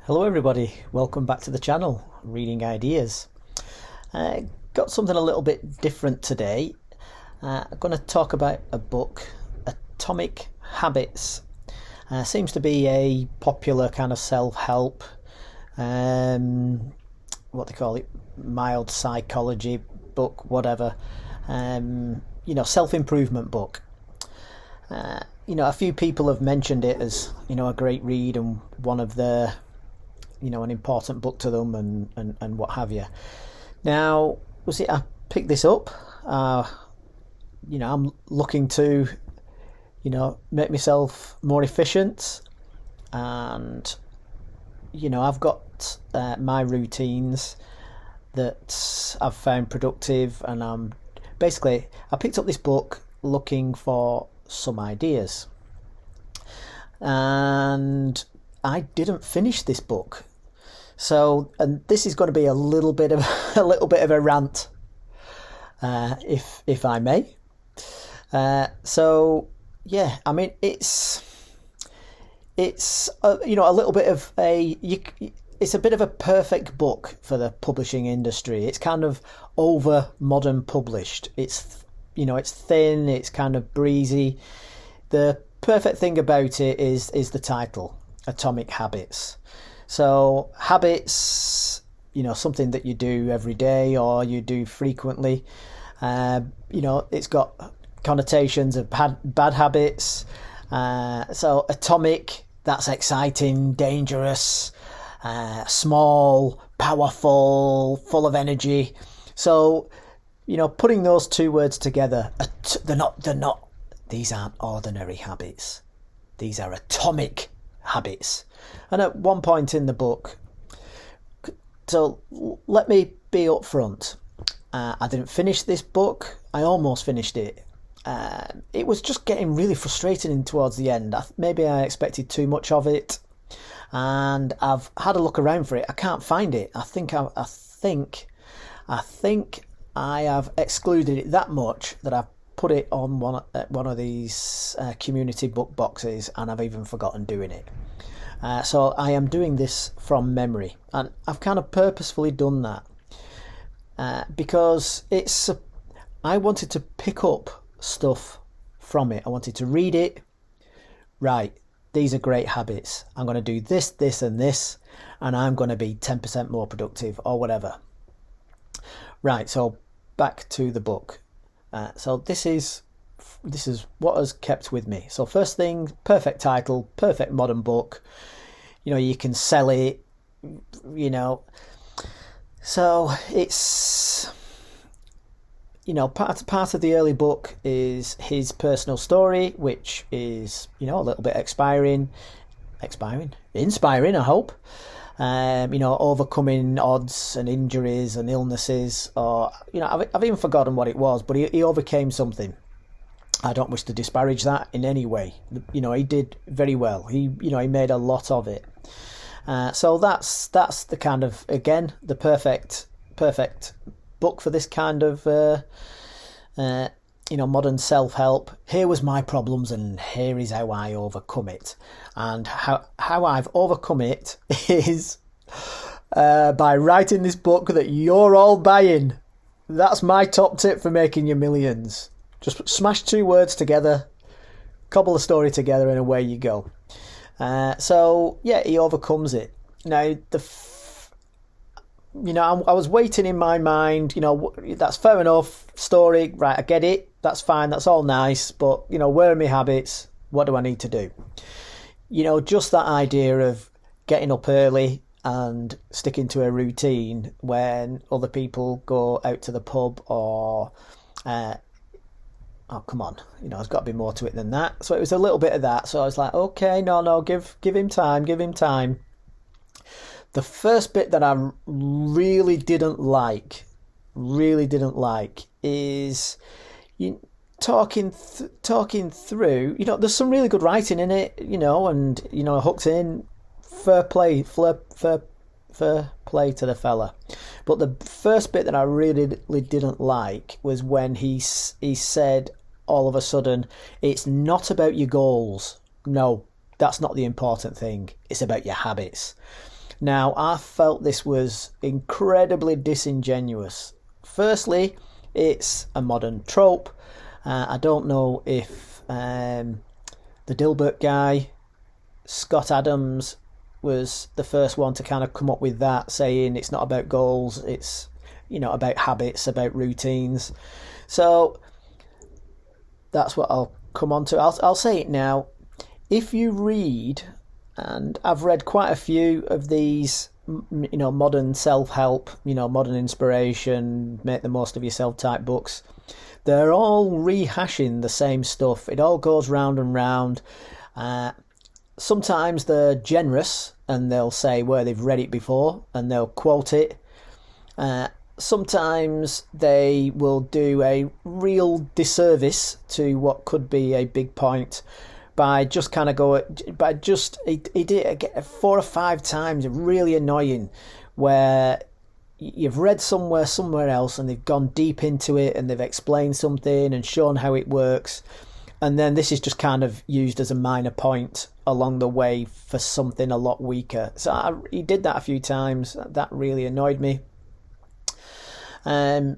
Hello everybody, welcome back to the channel, Reading Ideas. Got something a little bit different today. I'm going to talk about a book, Atomic Habits. Seems to be a popular kind of self-help, what they call it, mild psychology book, whatever, self-improvement book. A few people have mentioned it as, a great read and one of the an important book to them and what have you. Now, I picked this up. I'm looking to, make myself more efficient, and I've got my routines that I've found productive, and I picked up this book looking for some ideas, and I didn't finish this book. So, and this is going to be a little bit of a rant, if I may. It's a little bit of it's a bit of a perfect book for the publishing industry. It's kind of over modern published. It's thin. It's kind of breezy. The perfect thing about it is the title, Atomic Habits. So habits, something that you do every day or you do frequently. It's got connotations of bad habits. So atomic, that's exciting, dangerous, small, powerful, full of energy. So, putting those two words together, these aren't ordinary habits. These are atomic habits. And at one point in the book, so let me be upfront, I didn't finish this book. I almost finished it. It was just getting really frustrating towards the end. Maybe I expected too much of it, and I've had a look around for it. I can't find it. I think I have excluded it that much that I've put it on one of these community book boxes, and I've even forgotten doing it. So I am doing this from memory, and I've kind of purposefully done that because I wanted to pick up stuff from it. I wanted to read it. Right, these are great habits. I'm going to do this, this, and this, and I'm going to be 10% more productive or whatever. Right, so back to the book. So this is what has kept with me. So first thing, perfect title, perfect modern book. You can sell it, So it's, part of the early book is his personal story, which is, a little bit inspiring, I hope. Overcoming odds and injuries and illnesses, or I've even forgotten what it was, but he overcame something. I don't wish to disparage that in any way. He did very well. He made a lot of it. So that's the kind of, again, the perfect book for this kind of modern self-help. Here was my problems, and here is how I overcome it. And how I've overcome it is by writing this book that you're all buying. That's my top tip for making your millions. Just smash two words together, cobble the story together, and away you go. He overcomes it. Now, I was waiting in my mind, that's fair enough, story, right, I get it, that's fine, that's all nice, but, where are my habits? What do I need to do? Just that idea of getting up early and sticking to a routine when other people go out to the pub or... oh, come on, there's got to be more to it than that. So it was a little bit of that. So I was like, okay, no, give him time. The first bit that I really didn't like is talking through, there's some really good writing in it, and, hooked in, fair play to the fella. But the first bit that I really didn't like was when he said all of a sudden, it's not about your goals. No, that's not the important thing. It's about your habits. Now, I felt this was incredibly disingenuous. Firstly, it's a modern trope. I don't know if the Dilbert guy, Scott Adams, was the first one to kind of come up with that, saying it's not about goals, it's, you know, about habits, about routines. So that's what I'll come on to. I'll say it now. If you read, and I've read quite a few of these, you know, modern self-help, you know, modern inspiration, make the most of yourself type books, they're all rehashing the same stuff. It all goes round and round. Sometimes they're generous and they'll say where they've read it before and they'll quote it. Sometimes they will do a real disservice to what could be a big point by just kind of he did it 4 or 5 times, really annoying, where you've read somewhere else and they've gone deep into it and they've explained something and shown how it works, and then this is just kind of used as a minor point along the way for something a lot weaker. So he did that a few times. That really annoyed me. Where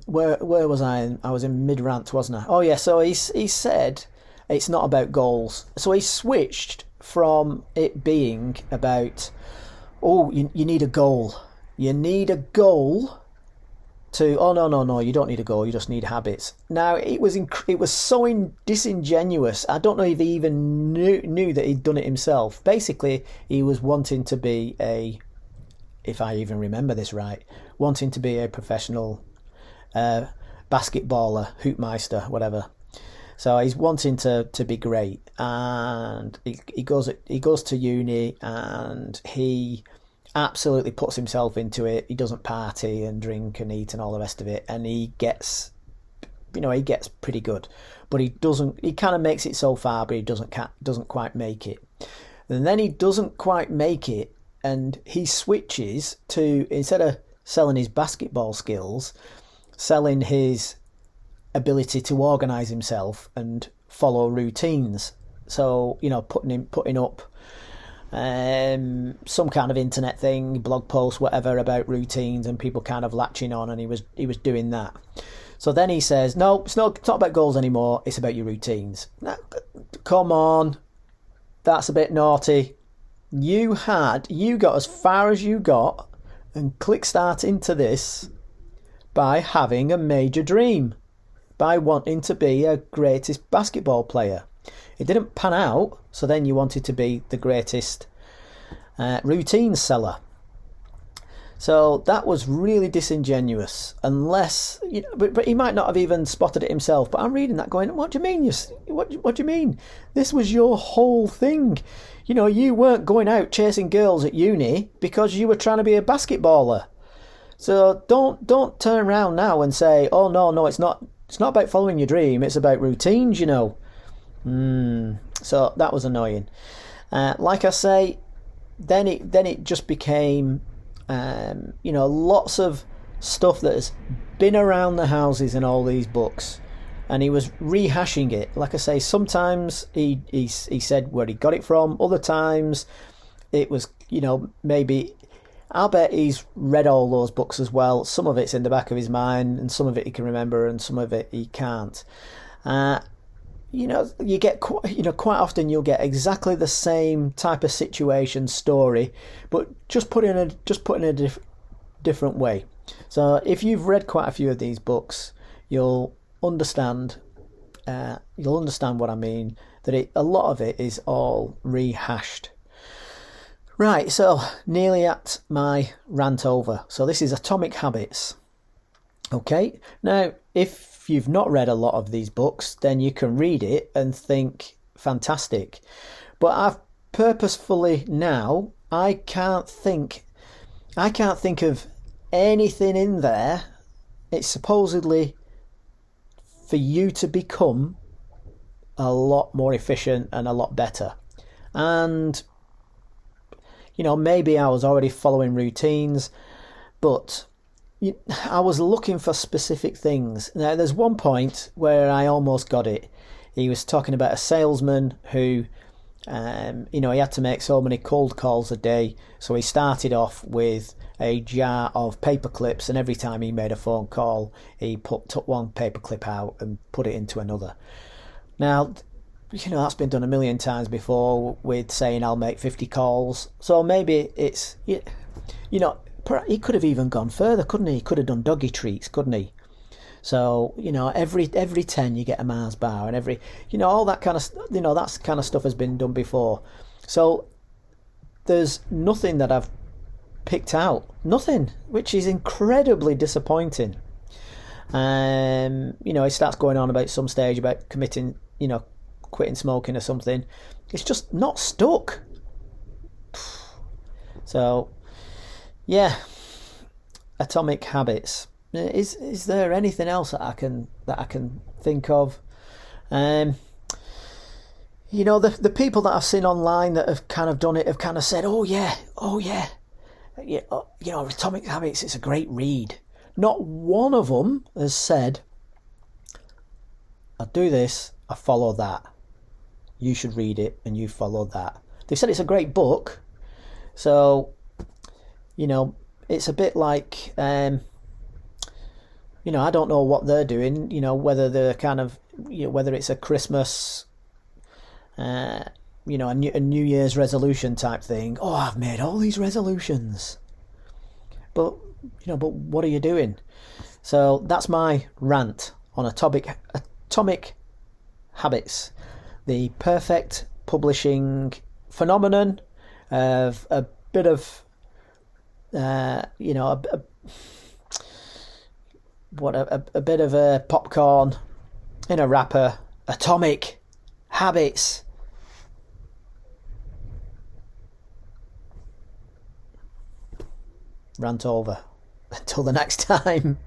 was I? I was in mid-rant, wasn't I? Oh yeah, so he said it's not about goals. So he switched from it being about, oh, you need a goal. You need a goal to, oh, no, you don't need a goal, you just need habits. Now, it was so disingenuous. I don't know if he even knew that he'd done it himself. Basically, he was wanting to be if I even remember this right, wanting to be a professional basketballer, hoopmeister, whatever. So he's wanting to be great, and he goes to uni, and he absolutely puts himself into it. He doesn't party and drink and eat and all the rest of it, and he gets pretty good, but he kind of makes it so far, but he doesn't quite make it. And then he doesn't quite make it, and he switches to, instead of selling his basketball skills, selling his ability to organise himself and follow routines. So, you know, putting up some kind of internet thing, blog post, whatever, about routines, and people kind of latching on, and he was doing that. So then he says, no, it's not about goals anymore, it's about your routines. Now, come on, that's a bit naughty. You got as far as you got and click start into this by having a major dream, by wanting to be a greatest basketball player. It didn't pan out, so then you wanted to be the greatest routine seller. So that was really disingenuous, unless, you know, but he might not have even spotted it himself. But I'm reading that going, what do you mean? What do you mean? This was your whole thing. You know, you weren't going out chasing girls at uni because you were trying to be a basketballer. So don't turn around now and say, oh no, it's not about following your dream, it's about routines, you know. So that was annoying. Like I say, then it just became, you know, lots of stuff that has been around the houses in all these books, and he was rehashing it. Like I say, sometimes he said where he got it from. Other times it was, you know, maybe, I'll bet he's read all those books as well. Some of it's in the back of his mind, and some of it he can remember, and some of it he can't. You know, quite often you'll get exactly the same type of situation, story, but just put in a different way. So if you've read quite a few of these books, you'll understand what I mean. That a lot of it is all rehashed. Right, so nearly at my rant over. So this is Atomic Habits. Okay, now if you've not read a lot of these books, then you can read it and think fantastic. But I've purposefully now, I can't think of anything in there. It's supposedly for you to become a lot more efficient and a lot better. And you know, maybe I was already following routines, but I was looking for specific things. Now, there's one point where I almost got it. He was talking about a salesman who He had to make so many cold calls a day, so he started off with a jar of paper clips, and every time he made a phone call, he took one paper clip out and put it into another. Now, that's been done a million times before with saying I'll make 50 calls. So maybe it's, he could have even gone further, couldn't he? He could have done doggy treats, couldn't he? So, every 10 you get a Mars bar, and every, all that kind of, that kind of stuff has been done before. So there's nothing that I've picked out. Nothing, which is incredibly disappointing. He starts going on about some stage about quitting smoking or something. It's just not stuck. So, yeah. Atomic Habits. Is there anything else that I can think of? The people that I've seen online that have kind of done it have kind of said, oh yeah, Atomic Habits, it's a great read. Not one of them has said, I do this, I follow that. You should read it and you follow that. They've said it's a great book. So, it's a bit like, I don't know what they're doing, whether they're kind of, whether it's a Christmas, a New Year's resolution type thing. Oh, I've made all these resolutions. But what are you doing? So that's my rant on Atomic Habits, the perfect publishing phenomenon of a bit of, a bit of a popcorn in a wrapper. Atomic Habits. Rant over. Until the next time.